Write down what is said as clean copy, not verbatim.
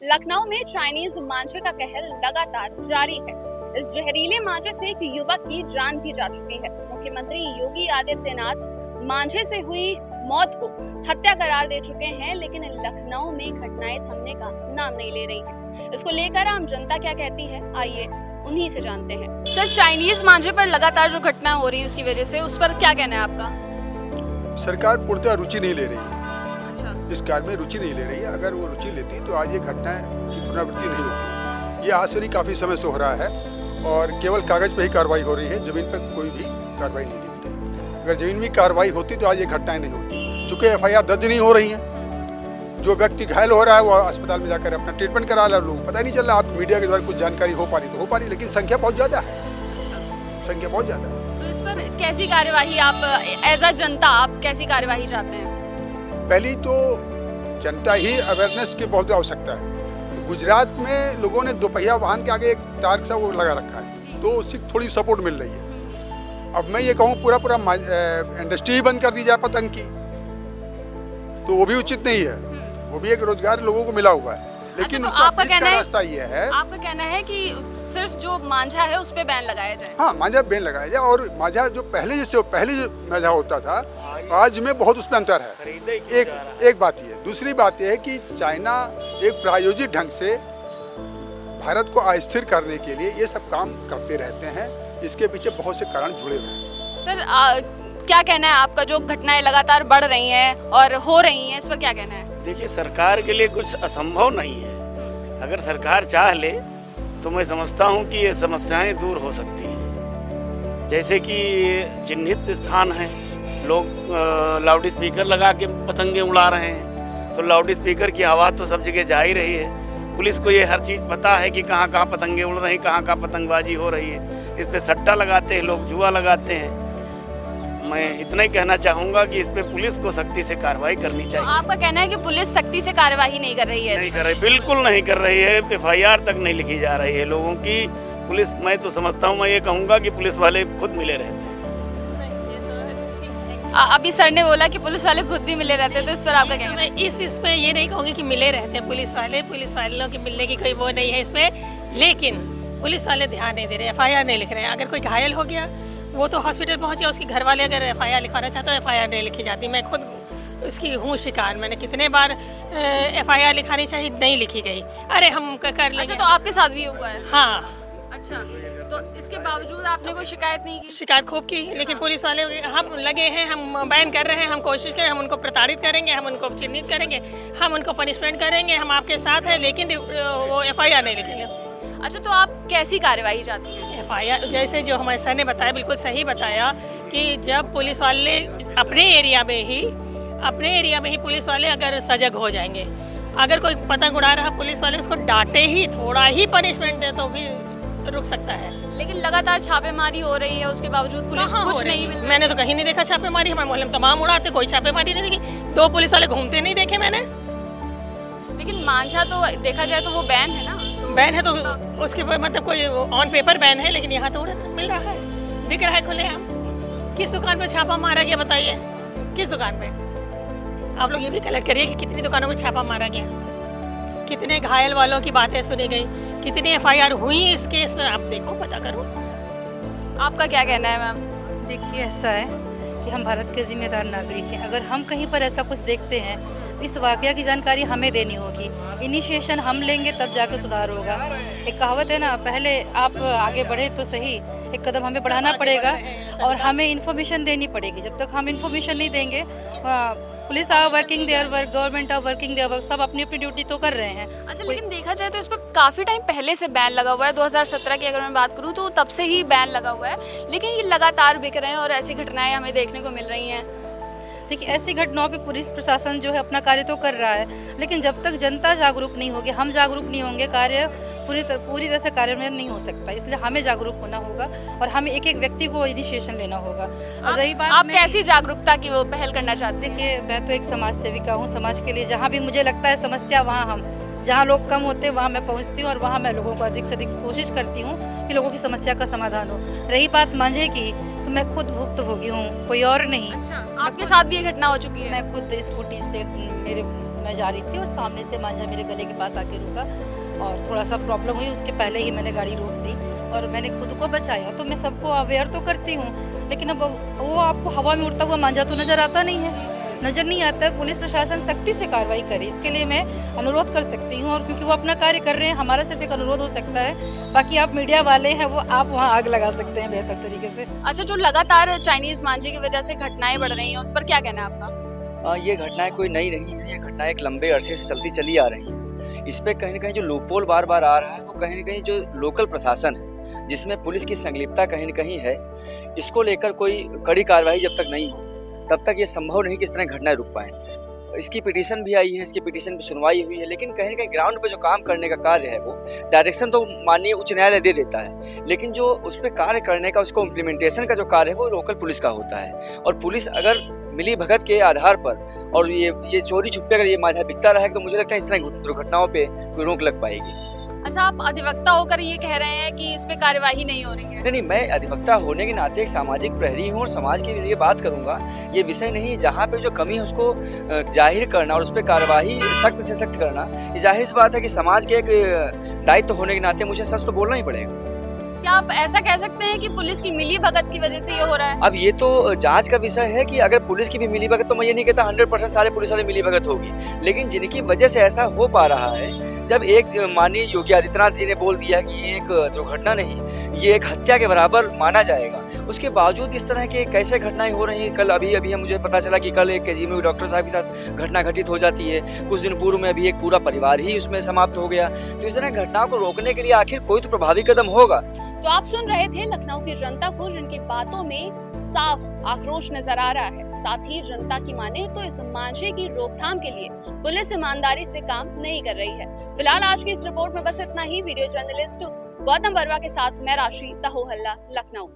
लखनऊ में चाइनीज मांझे का कहर लगातार जारी है। इस जहरीले मांझे से एक युवक की जान भी जा चुकी है। मुख्यमंत्री योगी आदित्यनाथ मांझे से हुई मौत को हत्या करार दे चुके हैं, लेकिन लखनऊ में घटनाएं थमने का नाम नहीं ले रही हैं। इसको लेकर आम जनता क्या कहती है, आइए उन्हीं से जानते हैं। सर, चाइनीज मांझे पर लगातार जो घटना हो रही है उसकी वजह से, उस पर क्या कहना है आपका? सरकार पूर्णतः रुचि नहीं ले रही है। अच्छा, इस कार्य में रुचि नहीं ले रही है। अगर वो रुचि लेती तो आज ये घटनाएं की पुनरावृत्ति नहीं होती। ये आज से नहीं, काफ़ी समय से हो रहा है और केवल कागज़ पे ही कार्रवाई हो रही है, ज़मीन पर कोई भी कार्रवाई नहीं दिख रही। अगर ज़मीन में कार्रवाई होती तो आज ये घटनाएं नहीं होती। चूँकि FIR दर्ज नहीं हो रही हैं, जो व्यक्ति घायल हो रहा है वो अस्पताल में जाकर अपना ट्रीटमेंट करा रहा है, लोगों को पता ही नहीं चल रहा। आप मीडिया के द्वारा कुछ जानकारी हो पा रही तो हो पा रही, लेकिन संख्या बहुत ज़्यादा है, संख्या बहुत ज़्यादा है। तो इस पर कैसी कार्यवाही आप एज अ जनता आप कैसी कार्यवाही चाहते हैं? पहली तो जनता ही अवेयरनेस की बहुत आवश्यकता है। तो गुजरात में लोगों ने दोपहिया वाहन के आगे एक तार सा वो लगा रखा है, तो उसकी थोड़ी सपोर्ट मिल रही है। अब मैं ये कहूँ पूरा इंडस्ट्री ही बंद कर दी जाए पतंग की, तो वो भी उचित नहीं है। वो भी एक रोजगार लोगों को मिला हुआ है, लेकिन तो उसका आपका बीच का कहना है, रास्ता ये है, आपका कहना है कि सिर्फ जो मांझा है उस पे बैन लगाया जाए? हाँ, मांझा बैन लगाया जाए। और मांझा जो पहले जो मांझा होता था, आज में बहुत उसमें अंतर है। एक बात ये, दूसरी बात यह है कि चाइना एक प्रायोजित ढंग से भारत को अस्थिर करने के लिए ये सब काम करते रहते हैं। इसके पीछे बहुत से कारण जुड़े हुए हैं। सर, क्या कहना है आपका? जो घटनाएं लगातार बढ़ रही हैं और हो रही हैं, इस पर क्या कहना है? देखिए, सरकार के लिए कुछ असंभव नहीं है। अगर सरकार चाह ले तो मैं समझता हूँ कि ये समस्याएं दूर हो सकती हैं। जैसे कि चिन्हित स्थान है, लोग लाउड स्पीकर लगा के पतंगे उड़ा रहे हैं, तो लाउड स्पीकर की आवाज़ तो सब जगह जा ही रही है। पुलिस को ये हर चीज़ पता है कि कहाँ कहाँ पतंगे उड़ रही, कहाँ कहाँ पतंगबाजी हो रही है। इस पे सट्टा लगाते हैं लोग, जुआ लगाते हैं। मैं इतना ही कहना चाहूँगा कि इस पे पुलिस को सख्ती से कार्रवाई करनी चाहिए। तो आपका कहना है कि पुलिस सख्ती से कार्यवाही नहीं कर रही है? नहीं कर रही, बिल्कुल नहीं कर रही है। FIR तक नहीं लिखी जा रही है लोगों की। पुलिस, मैं तो समझता हूँ, मैं ये कहूँगा कि पुलिस वाले खुद मिले रहते हैं। अभी सर ने बोला कि पुलिस वाले खुद भी मिले रहते हैं, तो इस पर आपका क्या कहना है? मैं इस पे ये नहीं कहूँगी कि मिले रहते हैं पुलिस वालों के मिलने की कोई वो नहीं है इसमें, लेकिन पुलिस वाले ध्यान नहीं दे रहे, FIR नहीं लिख रहे हैं। अगर कोई घायल हो गया, वो तो हॉस्पिटल पहुँचे, उसके घर वाले अगर FIR लिखवाना चाहते हो, FIR नहीं लिखी जाती। मैं खुद उसकी हूँ शिकार। मैंने कितने बार FIR लिखानी चाहिए, नहीं लिखी गई। अरे हम कर लेंगे। अच्छा, तो आपके साथ भी हुआ है? हाँ, अच्छा, तो इसके बावजूद आपने कोई शिकायत नहीं की? शिकायत खूब की, लेकिन पुलिस वाले हम लगे हैं, हम बैन कर रहे हैं, हम कोशिश करें, हम उनको प्रताड़ित करेंगे, हम उनको चिन्हित करेंगे, हम उनको पनिशमेंट करेंगे, हम आपके साथ हैं, लेकिन वो FIR नहीं लिखेंगे। अच्छा, तो आप कैसी कार्यवाही चाहती हैं? FIR जैसे जो हमारे सर ने बताया, बिल्कुल सही बताया कि जब पुलिस वाले अपने एरिया में ही पुलिस वाले अगर सजग हो जाएंगे, अगर कोई पतंग उड़ा रहा पुलिस वाले उसको डांटे ही, थोड़ा ही पनिशमेंट दे तो भी रुक सकता है। लेकिन लगातार छापेमारी हो रही है, उसके बावजूद पुलिस को कुछ नहीं मिल रहा है। मैंने तो कहीं नहीं देखा छापेमारी। हमारे मोहल्ले में तमाम उड़ाते, कोई छापेमारी नहीं देखी। 2 पुलिस वाले घूमते नहीं देखे मैंने। लेकिन मांझा तो देखा जाए तो वो बैन है ना? तो बैन है तो उसके मतलब कोई ऑन पेपर बैन है, लेकिन यहाँ तो मिल रहा है, बिक रहा है खुलेआम। किस दुकान पे छापा मारा गया बताइए, किस दुकान पे? आप लोग ये भी कलेक्ट करिए कि कितनी दुकानों में छापा मारा गया, कितने घायल वालों की बातें सुनी गई, कितनी FIR हुई इस केस में, आप देखो, पता करो। आपका क्या कहना है मैम? देखिए, ऐसा है कि हम भारत के जिम्मेदार नागरिक हैं। अगर हम कहीं पर ऐसा कुछ देखते हैं, इस वाकया की जानकारी हमें देनी होगी। इनिशिएशन हम लेंगे तब जाके सुधार होगा। एक कहावत है ना, पहले आप आगे बढ़े तो सही, एक कदम हमें बढ़ाना पड़ेगा और हमें इन्फॉर्मेशन देनी पड़ेगी। जब तक हम इन्फॉर्मेशन नहीं देंगे, police are working their work, government are working their work, सब अपनी अपनी ड्यूटी तो कर रहे हैं। अच्छा, लेकिन देखा जाए तो इस पर काफ़ी टाइम पहले से बैन लगा हुआ है। 2017 की अगर मैं बात करूँ तो तब से ही बैन लगा हुआ है, लेकिन ये लगातार बिक रहे हैं और ऐसी घटनाएं हमें देखने को मिल रही हैं। देखिए, ऐसी घटनाओं पे पुलिस प्रशासन जो है अपना कार्य तो कर रहा है, लेकिन जब तक जनता जागरूक नहीं होगी, हम जागरूक नहीं होंगे, कार्य पूरी तरह से कार्यान्वयन नहीं हो सकता। इसलिए हमें जागरूक होना होगा और हमें एक एक व्यक्ति को इनिशिएशन लेना होगा। और रही बात, आप कैसी जागरूकता की वो पहल करना चाहते हैं? देखिए, मैं तो एक समाज सेविका हूँ। समाज के लिए जहाँ भी मुझे लगता है समस्या, वहाँ जहाँ लोग कम होते हैं वहाँ मैं पहुँचती हूँ और वहाँ मैं लोगों को अधिक से अधिक कोशिश करती हूँ कि लोगों की समस्या का समाधान हो। रही बात मांझे की, तो मैं खुद भुक्तभोगी हूँ, कोई और नहीं। अच्छा, आपके साथ भी ये घटना हो चुकी है? मैं खुद स्कूटी से मेरे मैं जा रही थी और सामने से मांझा मेरे गले के पास आके रुका और थोड़ा सा प्रॉब्लम हुई। उसके पहले ही मैंने गाड़ी रोक दी और मैंने खुद को बचाया। तो मैं सबको अवेयर तो करती हूँ, लेकिन अब वो आपको हवा में उड़ता हुआ मांझा तो नज़र आता नहीं है, नज़र नहीं आता है। पुलिस प्रशासन सख्ती से कार्रवाई करे, इसके लिए मैं अनुरोध कर सकती हूँ। और क्योंकि वो अपना कार्य कर रहे हैं, हमारा सिर्फ एक अनुरोध हो सकता है। बाकी आप मीडिया वाले हैं, वो आप वहाँ आग लगा सकते हैं बेहतर तरीके से। अच्छा, जो लगातार चाइनीज मांझे की वजह से घटनाएं बढ़ रही हैं, उस पर क्या कहना है आपका? ये घटनाएं कोई नई नहीं है, ये घटनाएं एक लंबे अरसे से चलती चली आ रही हैं। इस पे कहीं ना कहीं जो लूपहोल बार बार आ रहा है, वो कहीं ना कहीं जो लोकल प्रशासन है, जिसमें पुलिस की संलिप्तता कहीं ना कहीं है, इसको लेकर कोई कड़ी कार्रवाई जब तक नहीं हो तब तक ये संभव नहीं कि इस तरह घटनाएं रुक पाएं। इसकी पिटीशन भी आई है, इसकी पिटीशन की सुनवाई हुई है, लेकिन कहीं ना कहीं ग्राउंड पे जो काम करने का कार्य है, वो डायरेक्शन तो माननीय उच्च न्यायालय दे देता है, लेकिन जो उस पर कार्य करने का, उसको इम्प्लीमेंटेशन का जो कार्य है, वो लोकल पुलिस का होता है। और पुलिस अगर मिली भगत के आधार पर और ये चोरी छुपे अगर ये मांझा बिकता रहे, तो मुझे लगता है इस तरह दुर्घटनाओं पे कोई रोक लग पाएगी। अच्छा, आप अधिवक्ता होकर ये कह रहे हैं कि इस पे कार्यवाही नहीं हो रही है? नहीं, मैं अधिवक्ता होने के नाते एक सामाजिक प्रहरी हूँ और समाज के लिए बात करूंगा। ये विषय नहीं है, जहाँ पे जो कमी है उसको जाहिर करना और उस पर कार्यवाही सख्त से सख्त करना, ये जाहिर सी बात है कि समाज के एक दायित्व होने के नाते मुझे सच तो बोलना ही पड़ेगा। क्या आप ऐसा कह सकते हैं कि पुलिस की मिली भगत की वजह से ये हो रहा है? अब ये तो जांच का विषय है कि अगर पुलिस की भी मिली भगत, तो मैं ये नहीं कहता 100% सारे पुलिस वाले मिली भगत होगी, लेकिन जिनकी वजह से ऐसा हो पा रहा है, जब एक माननीय योगी आदित्यनाथ जी ने बोल दिया कि ये एक दुर्घटना नहीं, ये एक हत्या के बराबर माना जाएगा, उसके बावजूद इस तरह के कैसे घटनाएं हो रही हैं। कल अभी मुझे पता चला कि कल एक केजीएमयू डॉक्टर साहब के साथ घटना घटित हो जाती है, कुछ दिन पूर्व में अभी एक पूरा परिवार ही उसमें समाप्त हो गया। तो इस तरह घटनाओं को रोकने के लिए आखिर कोई तो प्रभावी कदम होगा। तो आप सुन रहे थे लखनऊ की जनता को, जिनकी बातों में साफ आक्रोश नजर आ रहा है। साथ ही जनता की माने तो इस मांझे की रोकथाम के लिए पुलिस ईमानदारी से काम नहीं कर रही है। फिलहाल आज की इस रिपोर्ट में बस इतना ही। वीडियो जर्नलिस्ट गौतम वर्मा के साथ मैं राशि, द हो हल्ला, लखनऊ।